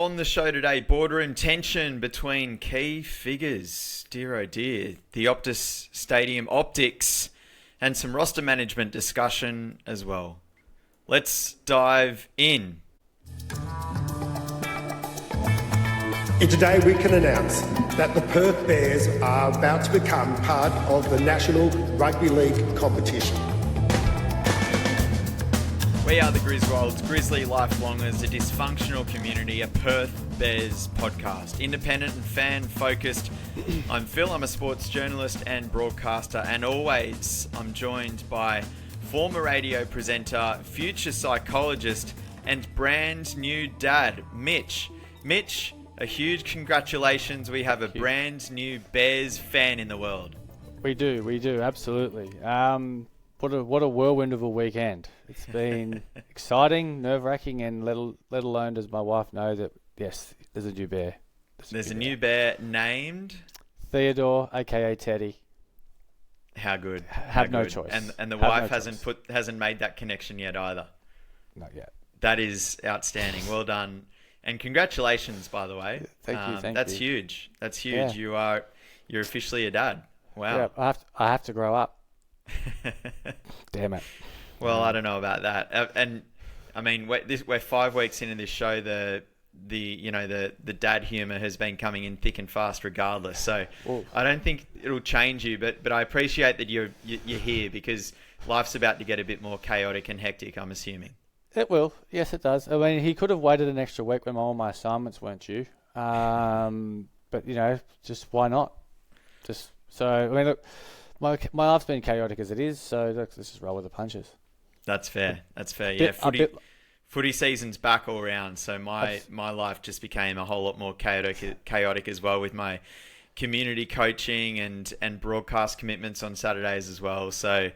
On the show today, boardroom tension between key figures. Dear oh dear. The Optus Stadium optics and some roster management discussion as well. Let's dive in. And today we can announce that the Perth Bears are about to become part of the National Rugby League competition. We are the Griswolds, Grizzly Lifelongers, a dysfunctional community, a Perth Bears podcast. Independent and fan-focused. I'm Phil, I'm a sports journalist and broadcaster, and always I'm joined by former radio presenter, future psychologist, and brand new dad, Mitch. Mitch, a huge congratulations. We have a brand new Bears fan in the world. We do, absolutely. What a whirlwind of a weekend. It's been exciting, nerve-wracking, and let alone does my wife know that, yes, there's a new bear. There's a new bear named? Theodore, a.k.a. Teddy. How good. Have no choice. And the wife hasn't made that connection yet either. Not yet. That is outstanding. Well done. And congratulations, by the way. Thank you. That's huge. That's huge. Yeah. You're officially a dad. Wow. Yeah, I have to grow up. Damn it. Well, I don't know about that. And I mean, we're 5 weeks into this show. The dad humor has been coming in thick and fast, regardless. So I don't think it'll change you. But I appreciate that you're here because life's about to get a bit more chaotic and hectic, I'm assuming. It will. Yes, it does. I mean, he could have waited an extra week when all my assignments weren't due. But just why not? Look. My life's been chaotic as it is, so let's just roll with the punches. That's fair. Yeah, footy season's back all round, so my life just became a whole lot more chaotic as well with my community coaching and broadcast commitments on Saturdays as well. So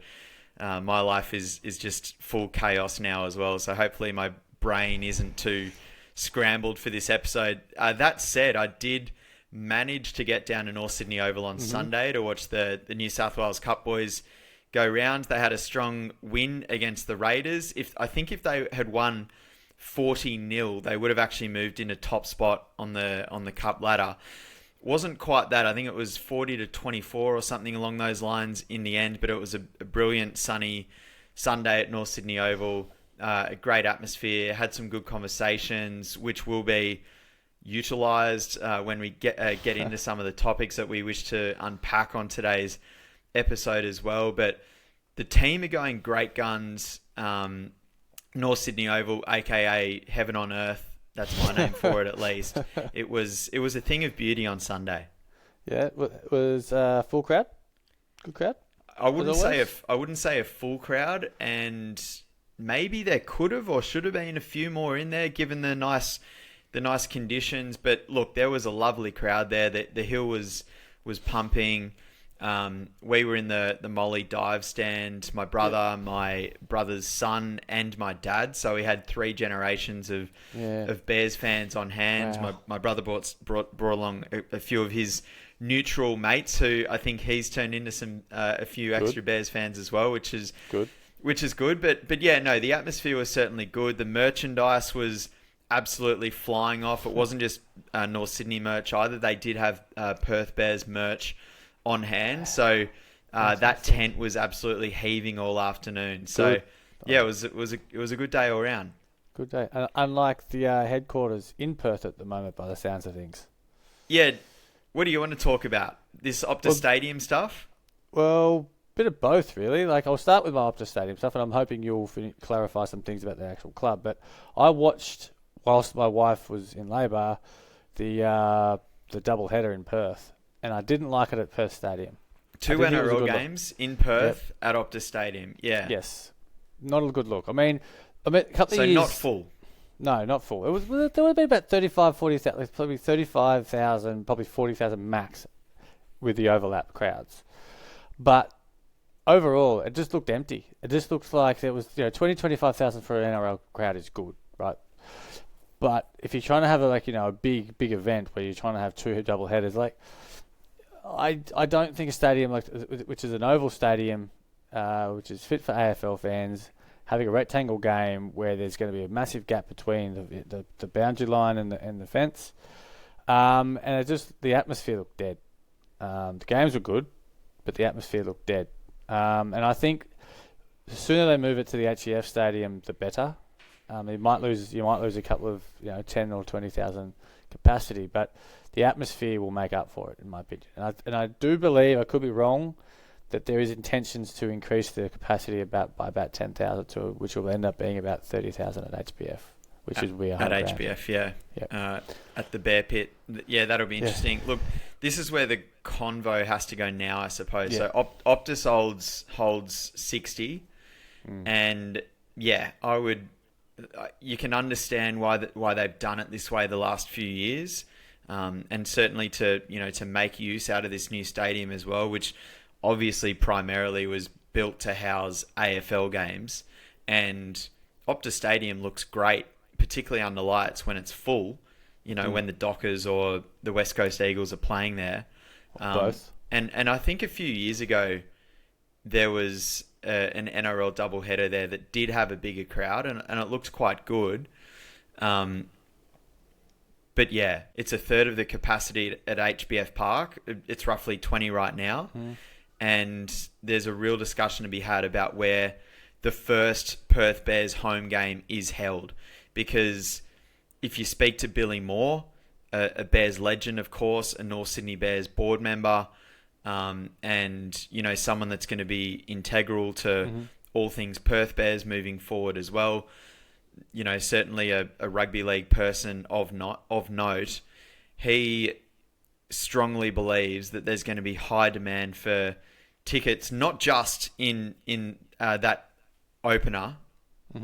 my life is just full chaos now as well. So hopefully my brain isn't too scrambled for this episode. That said, I did managed to get down to North Sydney Oval on Sunday to watch the New South Wales Cup boys go round. They had a strong win against the Raiders. I think if they had won 40-0, they would have actually moved into top spot on the Cup ladder. Wasn't quite that. I think it was 40-24 or something along those lines in the end, but it was a brilliant sunny Sunday at North Sydney Oval. A great atmosphere, had some good conversations, which will be utilised when we get into some of the topics that we wish to unpack on today's episode as well. But the team are going great guns. North Sydney Oval, aka Heaven on Earth, that's my name for it at least. It was a thing of beauty on Sunday. Yeah, it was full crowd. Good crowd. I wouldn't say a full crowd, and maybe there could have or should have been a few more in there given the nice conditions. But look, there was a lovely crowd there. The hill was pumping. We were in the Molly dive stand. My brother, my brother's son, and my dad. So we had 3 generations of Bears fans on hand. Wow. My brother brought along a few of his neutral mates, who I think he's turned into a few extra Bears fans as well, which is good. But yeah, no, the atmosphere was certainly good. The merchandise was absolutely flying off. It wasn't just North Sydney merch either. They did have Perth Bears merch on hand. So that tent was absolutely heaving all afternoon. So yeah, it was a good day all round. Good day. Unlike the headquarters in Perth at the moment, by the sounds of things. Yeah. What do you want to talk about? This Optus Stadium stuff? Well, bit of both, really. Like, I'll start with my Optus Stadium stuff, and I'm hoping you'll clarify some things about the actual club. But I watched, whilst my wife was in labour, the doule-header in Perth, and I didn't like it at Perth Stadium. 2 NRL games in Perth at Optus Stadium. Yeah. Yes. Not a good look. I mean a couple of years... So not full? No, not full. There would have been about 40,000, probably 35,000, probably 40,000 max with the overlap crowds. But overall, it just looked empty. It just looks like there was, 25,000 for an NRL crowd is good, right? But if you're trying to have a big event where you're trying to have 2 double headers, I don't think a stadium which is an oval stadium, which is fit for AFL fans, having a rectangle game where there's going to be a massive gap between the boundary line and the fence. And the atmosphere looked dead. The games were good, but the atmosphere looked dead. And I think the sooner they move it to the HEF stadium, the better. You might lose a couple of 10 or 20,000 capacity, but the atmosphere will make up for it, in my opinion. And I do believe, I could be wrong, that there is intentions to increase the capacity by about 10,000 which will end up being about 30,000 at HBF, which is we are at HBF, yeah. Yep. At the Bear Pit, yeah, that'll be interesting. Yeah. Look, this is where the convo has to go now, I suppose. Yeah. So Optus holds 60, and yeah, you can understand why they've done it this way the last few years, and certainly to make use out of this new stadium as well, which obviously primarily was built to house AFL games. And Optus Stadium looks great, particularly under lights when it's full, when the Dockers or the West Coast Eagles are playing there. Both. And I think a few years ago there was an NRL doule-header there that did have a bigger crowd, and it looked quite good. But yeah, it's a third of the capacity at HBF Park. It's roughly 20 right now. And there's a real discussion to be had about where the first Perth Bears home game is held. Because if you speak to Billy Moore, a Bears legend, of course, a North Sydney Bears board member, and someone that's going to be integral to all things Perth Bears moving forward as well. Certainly a rugby league person of note. He strongly believes that there's going to be high demand for tickets, not just in that opener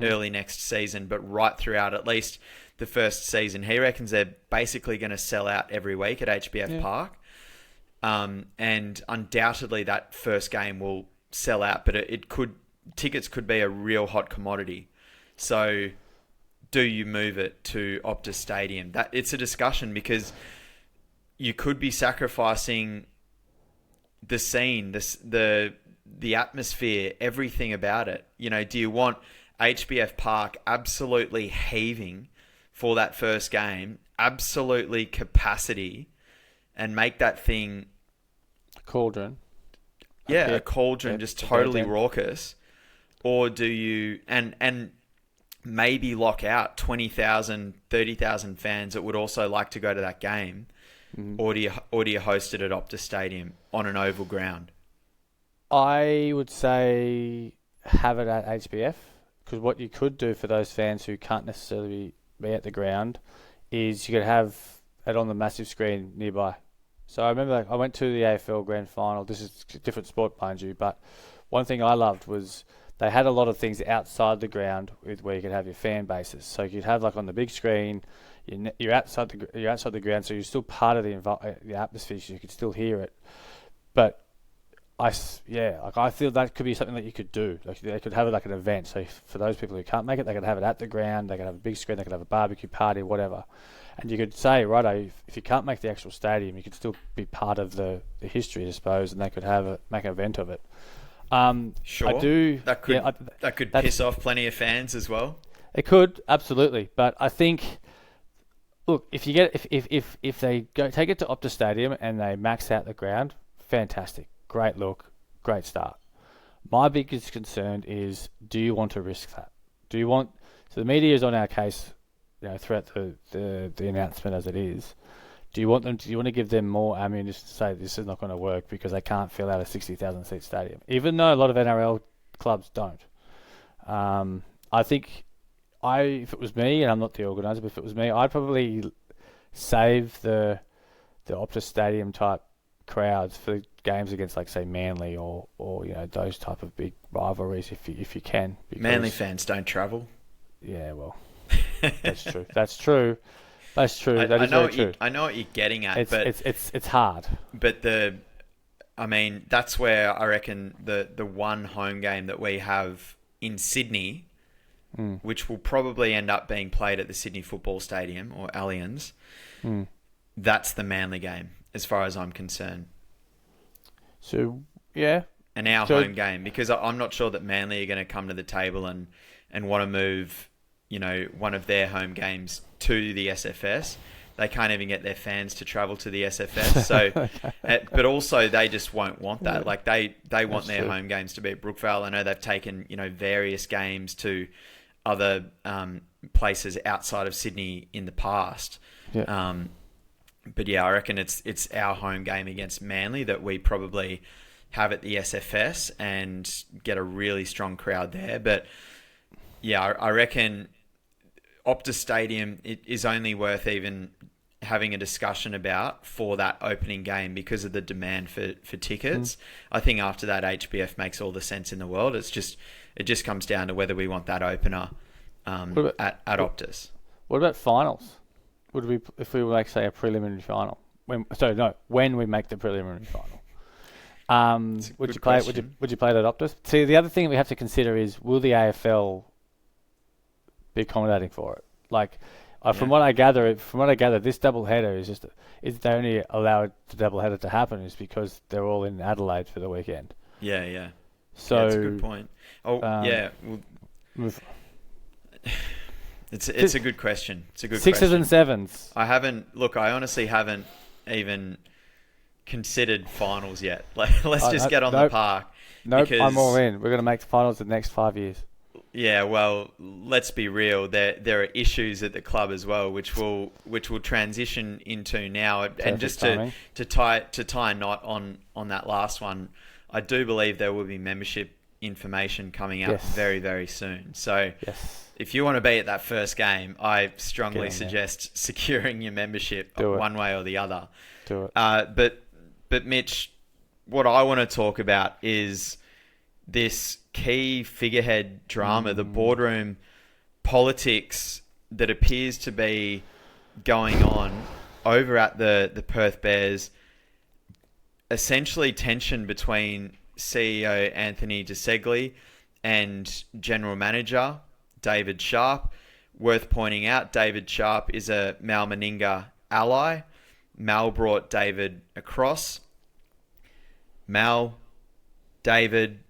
early next season, but right throughout at least the first season. He reckons they're basically going to sell out every week at HBF Park. And undoubtedly that first game will sell out, but tickets could be a real hot commodity. So do you move it to Optus Stadium? It's a discussion, because you could be sacrificing the scene, the atmosphere, everything about it. Do you want HBF Park absolutely heaving for that first game, absolutely capacity, and make that thing a cauldron? A cauldron, just totally raucous. Or do you and maybe lock out 20,000, 30,000 fans that would also like to go to that game? Or do you host it at Optus Stadium on an oval ground? I would say have it at HBF, because what you could do for those fans who can't necessarily be at the ground is you could have it on the massive screen nearby. So I remember I went to the AFL Grand Final. This is a different sport, mind you, but one thing I loved was they had a lot of things outside the ground where you could have your fan bases. So you could have, like, on the big screen, you're outside the ground, so you're still part of the atmosphere, so you could still hear it. But I feel that could be something that you could do. Like, they could have it like an event. So for those people who can't make it, they could have it at the ground. They could have a big screen. They could have a barbecue party, whatever. And you could say, righto, if you can't make the actual stadium, you could still be part of the history, I suppose, and they could make an event of it. Sure. I do. That could piss off plenty of fans as well. It could, absolutely. But I think, look, if they take it to Optus Stadium and they max out the ground, fantastic, great look, great start. My biggest concern is, do you want to risk that? So the media is on our case, throughout the announcement as it is. Do you want to give them more ammunition to say this is not going to work because they can't fill out a 60,000 seat stadium, even though a lot of NRL clubs don't? I think if it was me, and I'm not the organizer, but if it was me, I'd probably save the Optus Stadium type crowds for games against, like, say, Manly or those type of big rivalries if you can. Manly fans don't travel. Yeah, well, that's true. That's true. That's true. That is very true. I know what you're getting at, it's hard. But that's where I reckon the one home game that we have in Sydney, which will probably end up being played at the Sydney Football Stadium or Allianz, that's the Manly game, as far as I'm concerned. So, yeah. And our home game, because I'm not sure that Manly are going to come to the table and and want to move, one of their home games to the SFS. They can't even get their fans to travel to the SFS. So, but also they just won't want that. Like they want their home games to be at Brookvale. I know they've taken, various games to other places outside of Sydney in the past. Yeah. But yeah, I reckon it's our home game against Manly that we probably have at the SFS and get a really strong crowd there. But yeah, I reckon Optus Stadium is only worth even having a discussion about for that opening game because of the demand for tickets. I think after that, HBF makes all the sense in the world. It just comes down to whether we want that opener at Optus. What about finals? Would we, if we make, say, a preliminary final? When we make the preliminary final, would you play it? Would you play it at Optus? See, the other thing we have to consider is, will the AFL be accommodating for it? Like, from what I gather, this doule-header is they only allow the doule-header to happen is because they're all in Adelaide for the weekend. Yeah. So that's a good point. It's a good question. It's a good sixes question. And sevens. I honestly haven't even considered finals yet. Like, let's just get on the park. Nope, I'm all in. We're going to make the finals the next 5 years. Yeah, well, let's be real. There are issues at the club as well, which will transition into now. Perfect and just to tie a knot on that last one, I do believe there will be membership information coming out very, very soon. So if you want to be at that first game, I strongly suggest securing your membership one way or the other. Do it. But Mitch, what I want to talk about is this key figurehead drama, the boardroom politics that appears to be going on over at the Perth Bears. Essentially tension between CEO Anthony DeSegli and General Manager David Sharp. Worth pointing out, David Sharp is a Mal Meninga ally. Mal brought David across. Mal, David,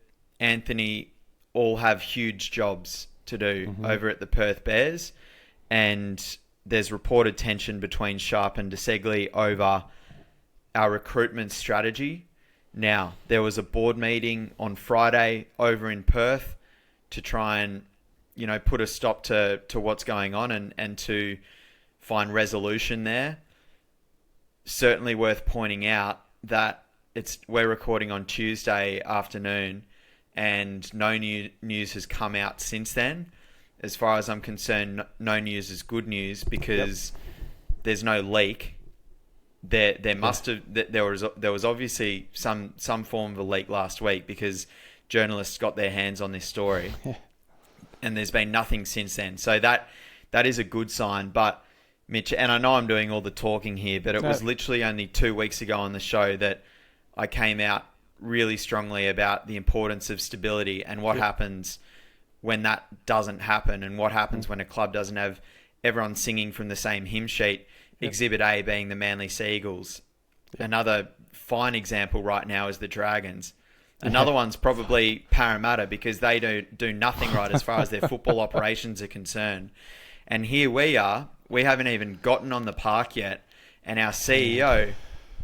Anthony all have huge jobs to do over at the Perth Bears, and there's reported tension between Sharp and DeSegli over our recruitment strategy. Now, there was a board meeting on Friday over in Perth to try and, put a stop to what's going on and to find resolution there. Certainly worth pointing out that we're recording on Tuesday afternoon and no news has come out since then. As far as I'm concerned, no news is good news because there's no leak. There was obviously some form of a leak last week because journalists got their hands on this story, and there's been nothing since then. So that is a good sign. But Mitch, and I know I'm doing all the talking here, but it was literally only 2 weeks ago on the show that I came out really strongly about the importance of stability and what happens when that doesn't happen, and what happens when a club doesn't have everyone singing from the same hymn sheet. Exhibit A being the Manly Sea Eagles. Another fine example right now is the Dragons. Another one's probably Parramatta because they do nothing right as far as their football operations are concerned. And here we are. We haven't even gotten on the park yet. And our CEO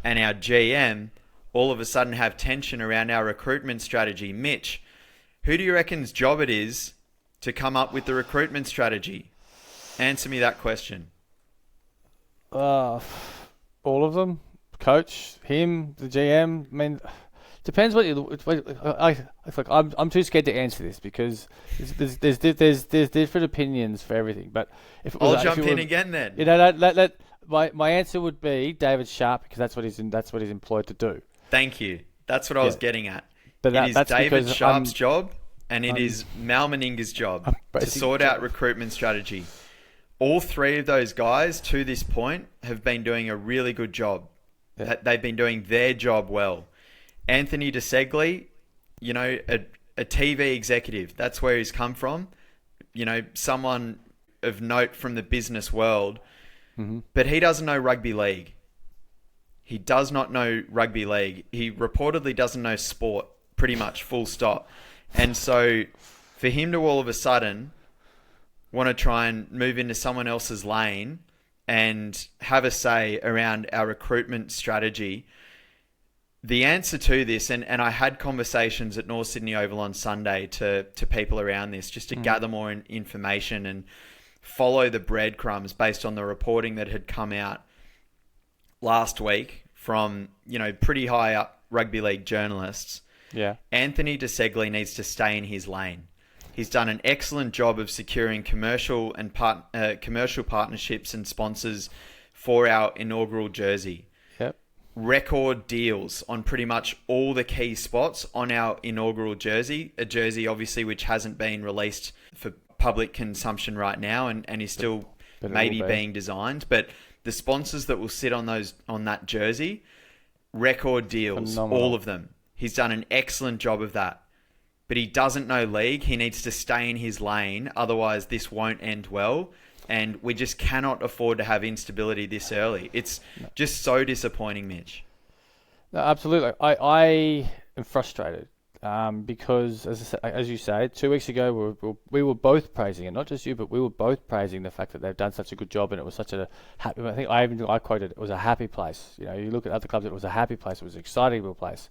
and our GM all of a sudden have tension around our recruitment strategy. Mitch, who do you reckon's job it is to come up with the recruitment strategy? Answer me that question. All of them, coach, him, the GM. I mean, depends what you. I'm too scared to answer this because there's different opinions for everything. But I'll jump in again then. My answer would be David Sharp because that's what he's employed to do. Thank you. That's what I was getting at. But it is David Sharp's job, and it is Mal Meninga's job to sort out recruitment strategy. All three of those guys, to this point, have been doing a really good job. Yeah. They've been doing their job well. Anthony DeSegli, a TV executive. That's where he's come from. Someone of note from the business world. Mm-hmm. But he doesn't know rugby league. He does not know rugby league. He reportedly doesn't know sport, pretty much, full stop. And so for him to all of a sudden want to try and move into someone else's lane and have a say around our recruitment strategy, the answer to this, and I had conversations at North Sydney Oval on Sunday to people around this, just to gather more information and follow the breadcrumbs based on the reporting that had come out last week from, pretty high up rugby league journalists. Yeah. Anthony De Segli needs to stay in his lane. He's done an excellent job of securing commercial partnerships and sponsors for our inaugural jersey. Yep. Record deals on pretty much all the key spots on our inaugural jersey. A jersey, obviously, which hasn't been released for public consumption right now and is still maybe being designed. But the sponsors that will sit on that jersey, record deals, phenomenal. All of them. He's done an excellent job of that. But he doesn't know league. He needs to stay in his lane. Otherwise, this won't end well. And we just cannot afford to have instability this early. It's just so disappointing, Mitch. No, absolutely. I am frustrated because, as you say, 2 weeks ago, we were both praising it. Not just you, but we were both praising the fact that they've done such a good job. And it was such a happy... I think I quoted, it was a happy place. You look at other clubs, it was a happy place. It was an exciting place.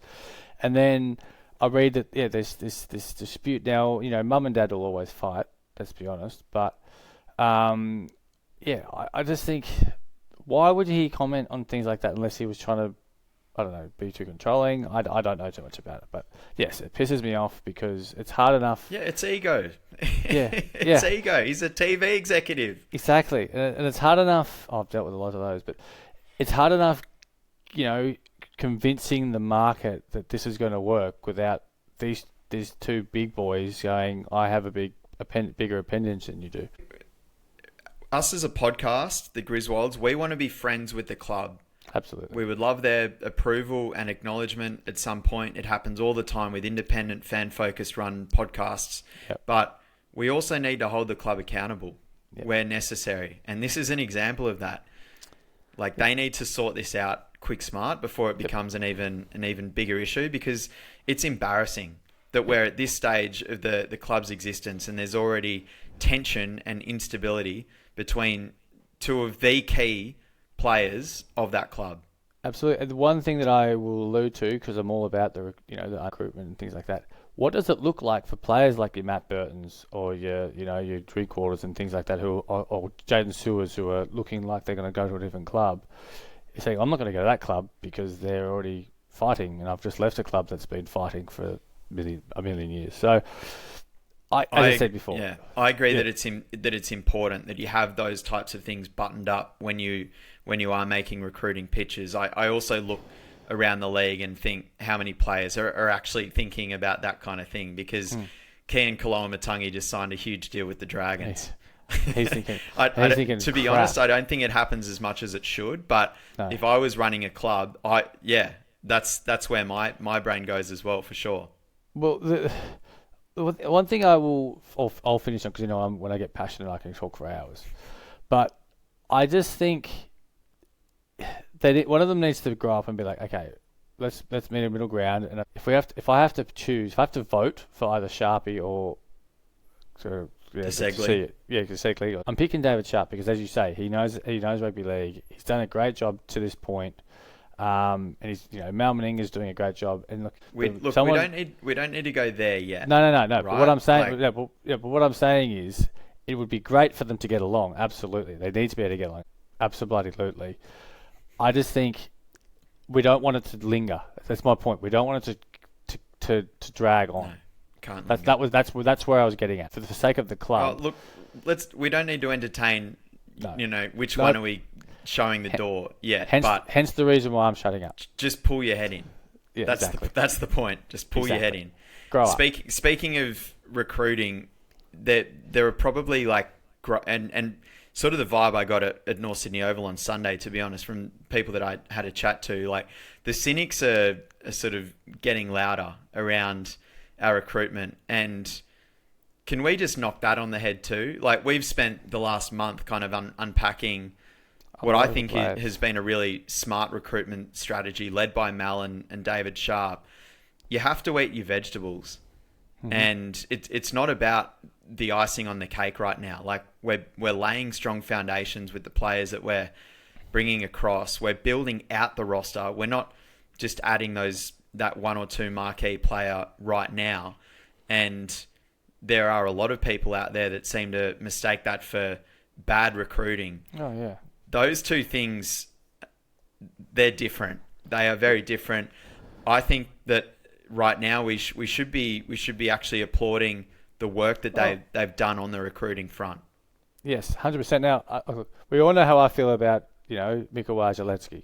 And then... I read that there's this dispute now. Mum and dad will always fight. Let's be honest. But I just think, why would he comment on things like that unless he was trying to, I don't know, be too controlling? I don't know too much about it. But yes, it pisses me off because it's hard enough. Yeah, it's ego. It's ego. He's a TV executive. Exactly, and it's hard enough. I've dealt with a lot of those, but it's hard enough, convincing the market that this is going to work without these two big boys going, I have a bigger appendage than you do. Us as a podcast, the Griswolds, we want to be friends with the club. Absolutely. We would love their approval and acknowledgement at some point. It happens all the time with independent, fan-focused run podcasts. Yep. But we also need to hold the club accountable where necessary. And this is an example of that. They need to sort this out quick smart before it becomes an even bigger issue, because it's embarrassing that we're at this stage of the club's existence and there's already tension and instability between two of the key players of that club. Absolutely. And the one thing that I will allude to, because I'm all about the recruitment and things like that, what does it look like for players like your Matt Burtons or your Drinkwaters and things like that, or Jaden Sewers, who are looking like they're going to go to a different club? You're saying, I'm not going to go to that club because they're already fighting, and I've just left a club that's been fighting for a million years. So, as I said before, I agree that it's important that you have those types of things buttoned up when you are making recruiting pitches. I also look around the league and think how many players are actually thinking about that kind of thing, because Kian Koloamatangi just signed a huge deal with the Dragons. He's thinking. To be honest, I don't think it happens as much as it should. But if I was running a club, that's where my brain goes as well, for sure. Well, the one thing I'll finish on, because when I get passionate, I can talk for hours. But I just think that one of them needs to grow up and be like, okay, let's meet a middle ground. And if I have to vote for either Sharpie or Segli. I'm picking David Sharp because, as you say, he knows rugby league. He's done a great job to this point, and he's Mal Meninga is doing a great job. And we don't need to go there yet. No. Right? But what I'm saying, but what I'm saying is, it would be great for them to get along. Absolutely, they need to be able to get along. Absolutely. I just think we don't want it to linger. That's my point. We don't want it to drag on. No. That's where I was getting at. For the sake of the club. Oh, look, we don't need to entertain. Which one are we showing the door? Yeah, hence the reason why I'm shutting up. Just pull your head in. Yeah, exactly. That's the point. Just pull your head in. Grow up. Speaking of recruiting, there are probably and sort of the vibe I got at North Sydney Oval on Sunday, to be honest, from people that I had a chat to, the cynics are sort of getting louder around our recruitment. And can we just knock that on the head too? We've spent the last month kind of unpacking what I think has been a really smart recruitment strategy led by Mal and David Sharp. You have to eat your vegetables. And it's not about the icing on the cake right now. Like we're laying strong foundations with the players that we're bringing across. We're building out the roster. We're not just adding that one or two marquee player right now. And there are a lot of people out there that seem to mistake that for bad recruiting. Oh yeah. Those two things, they're different. They are very different. I think that right now we should be actually applauding the work that they've done on the recruiting front. Yes, 100%. Now we all know how I feel about Mikołaj.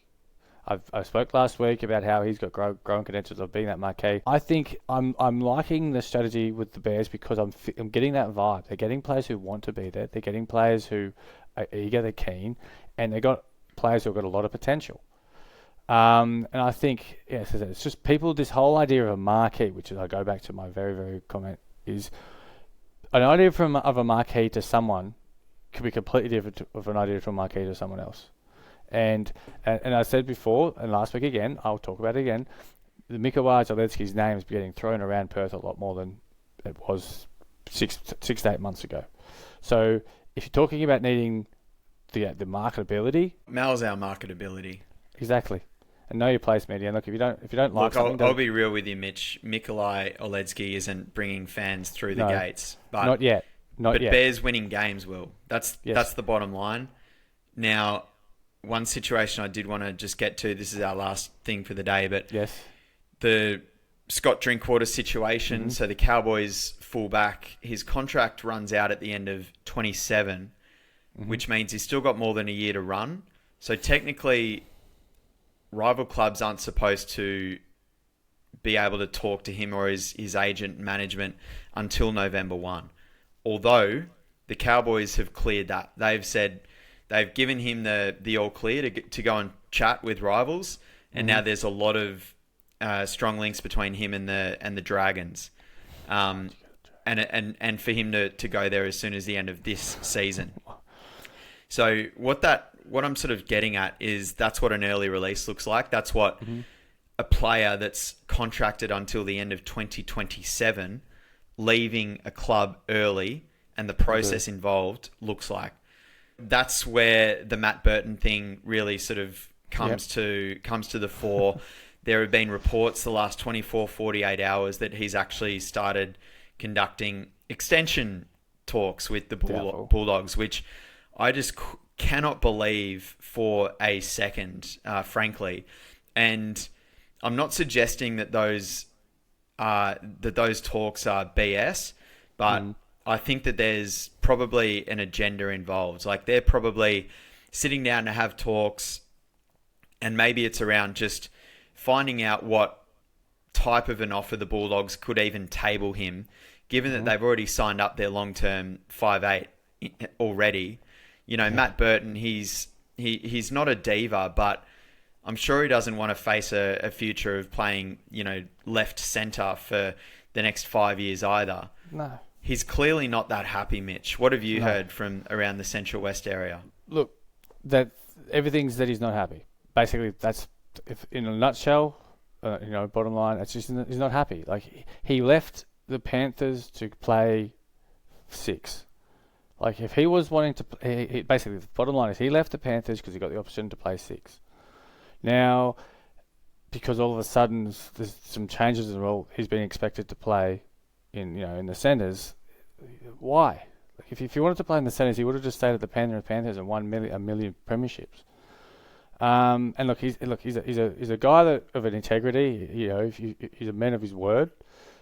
I spoke last week about how he's got growing credentials of being that marquee. I think I'm liking the strategy with the Bears because I'm getting that vibe. They're getting players who want to be there. They're getting players who are eager, they're keen, and they've got players who've got a lot of potential. And I think, yes, it's just people, this whole idea of a marquee, which is, I go back to my very, very comment, is an idea of a marquee to someone could be completely different of an idea from a marquee to someone else. And I said before, and last week again, I'll talk about it again, the Mikołaj name is getting thrown around Perth a lot more than it was 6 to 8 months ago. So if you're talking about needing the marketability... Mal's our marketability. Exactly. And know your place, media. And look, if you don't like something... I'll be real with you, Mitch. Mikolaj Oledsky isn't bringing fans through the gates. But, not yet. But Bears winning games will. That's the bottom line. Now, one situation I did want to just get to, this is our last thing for the day, but the Scott Drinkwater situation. So the Cowboys fullback, his contract runs out at the end of 27, which means he's still got more than a year to run. So technically, rival clubs aren't supposed to be able to talk to him or his agent management until November 1. Although the Cowboys have cleared that. They've said they've given him the all clear to go and chat with rivals. And now there's a lot of strong links between him and the Dragons. And for him to go there as soon as the end of this season. So what I'm sort of getting at is that's what an early release looks like. That's what a player that's contracted until the end of 2027 leaving a club early and the process involved looks like. That's where the Matt Burton thing really sort of comes to the fore. There have been reports the last 24, 48 hours that he's actually started conducting extension talks with the Bulldogs, which I just cannot believe for a second, frankly. And I'm not suggesting that those talks are BS, but I think that there's probably an agenda involved. Like they're probably sitting down to have talks, and maybe it's around just finding out what type of an offer the Bulldogs could even table him, given that they've already signed up their long-term 5'8" already. You know, Matt Burton, he's not a diva, but I'm sure he doesn't want to face a future of playing, left centre for the next 5 years either. No. He's clearly not that happy, Mitch. What have you heard from around the Central West area? Look, that everything's that he's not happy. Basically, that's, if in a nutshell, bottom line, it's just he's not happy. Like, he left the Panthers to play 6. Like, if he was wanting to... basically, the bottom line is he left the Panthers because he got the option to play 6. Now, because all of a sudden there's some changes in the role, he's being expected to play in the centres. Why? Like, if he wanted to play in the centres, he would have just stayed at the Panthers and won a million premierships. And look, he's a guy that of an integrity. He's a man of his word.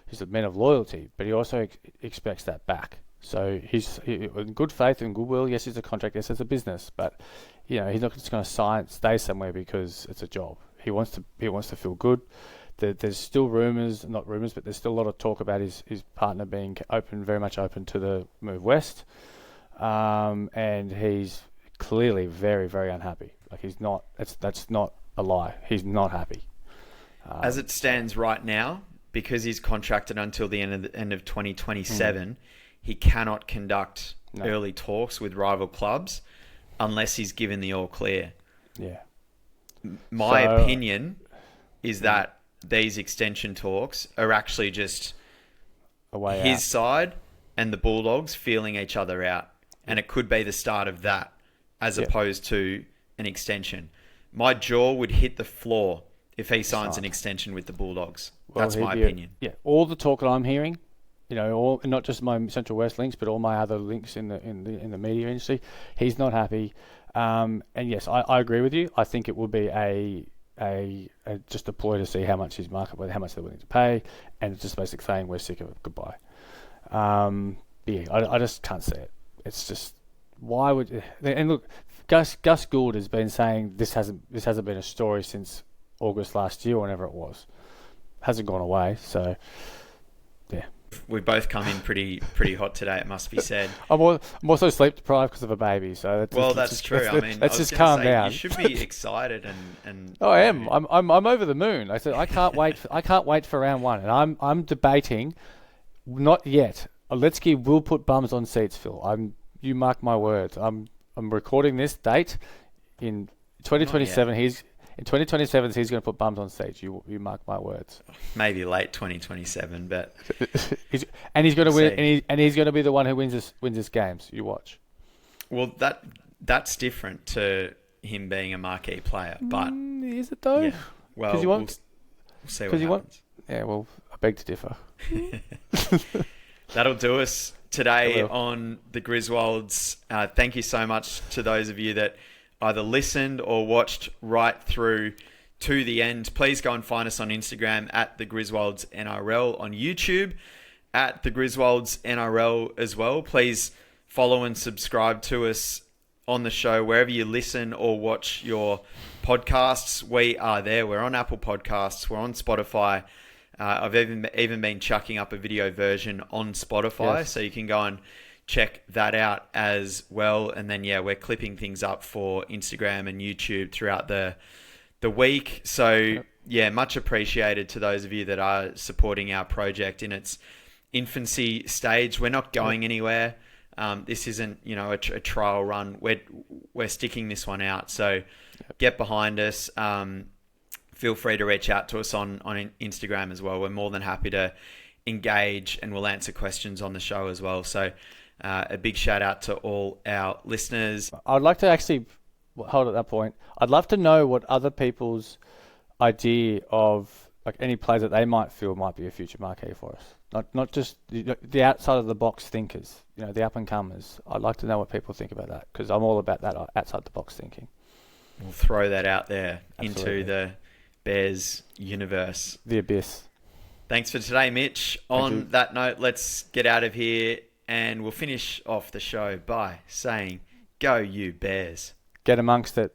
He's a man of loyalty, but he also expects that back. So he's in good faith and goodwill. Yes, it's a contract. Yes, it's a business. But he's not just going to stay somewhere because it's a job. He wants to feel good. There's still not rumours, but there's still a lot of talk about his partner being very much open to the move west. And he's clearly very, very unhappy. Like, he's not. That's not a lie. He's not happy. As it stands right now, because he's contracted until the end of 2027. He cannot conduct early talks with rival clubs unless he's given the all clear. Yeah. My opinion is that these extension talks are actually just a way out. His side and the Bulldogs feeling each other out. And it could be the start of that as opposed to an extension. My jaw would hit the floor if he signs an extension with the Bulldogs. Well, that's my opinion. All the talk that I'm hearing, all, not just my Central West links, but all my other links in the media industry, he's not happy. And yes, I agree with you. I think it would be just a ploy to see how much his market, how much they're willing to pay, and it's just basically saying we're sick of it. Goodbye. I just can't see it. It's just, why would? And look, Gus Gould has been saying this hasn't been a story since August last year, or whenever it was. Hasn't gone away. So, yeah. We both come in pretty hot today, it must be said. I'm also sleep deprived because of a baby, so that's true. Let's just calm down. You should be excited and. Oh, I am. I'm over the moon. I said I can't wait. I can't wait for round one, and I'm debating. Not yet. Oletsky will put bums on seats, Phil. You mark my words. I'm recording this date in 2027. In 2027, he's going to put bums on stage. You mark my words. Maybe late 2027, but he's going to win, and he's going to be the one who wins this games. You watch. Well, that's different to him being a marquee player, but is it though? Yeah. Well, we'll see what happens. Yeah. Well, I beg to differ. That'll do us today on the Griswolds. Thank you so much to those of you that either listened or watched right through to the end. Please go and find us on Instagram at the Griswolds NRL, on YouTube at the Griswolds NRL as well. Please follow and subscribe to us on the show wherever you listen or watch your podcasts. We are there. We're on Apple Podcasts. We're on Spotify. I've even been chucking up a video version on Spotify, so you can go and check that out as well. And then, we're clipping things up for Instagram and YouTube throughout the week. So, much appreciated to those of you that are supporting our project in its infancy stage. We're not going anywhere. This isn't, a trial run. We're sticking this one out. So get behind us. Feel free to reach out to us on Instagram as well. We're more than happy to engage, and we'll answer questions on the show as well. So a big shout out to all our listeners. I'd like to actually hold at that point. I'd love to know what other people's idea of any play that they might feel might be a future marquee for us. Not just the outside of the box thinkers, the up and comers. I'd like to know what people think about that, because I'm all about that outside the box thinking. We'll throw that out there. Absolutely. Into the Bears universe. The abyss. Thanks for today, Mitch. On that note, let's get out of here, and we'll finish off the show by saying, go you Bears. Get amongst it.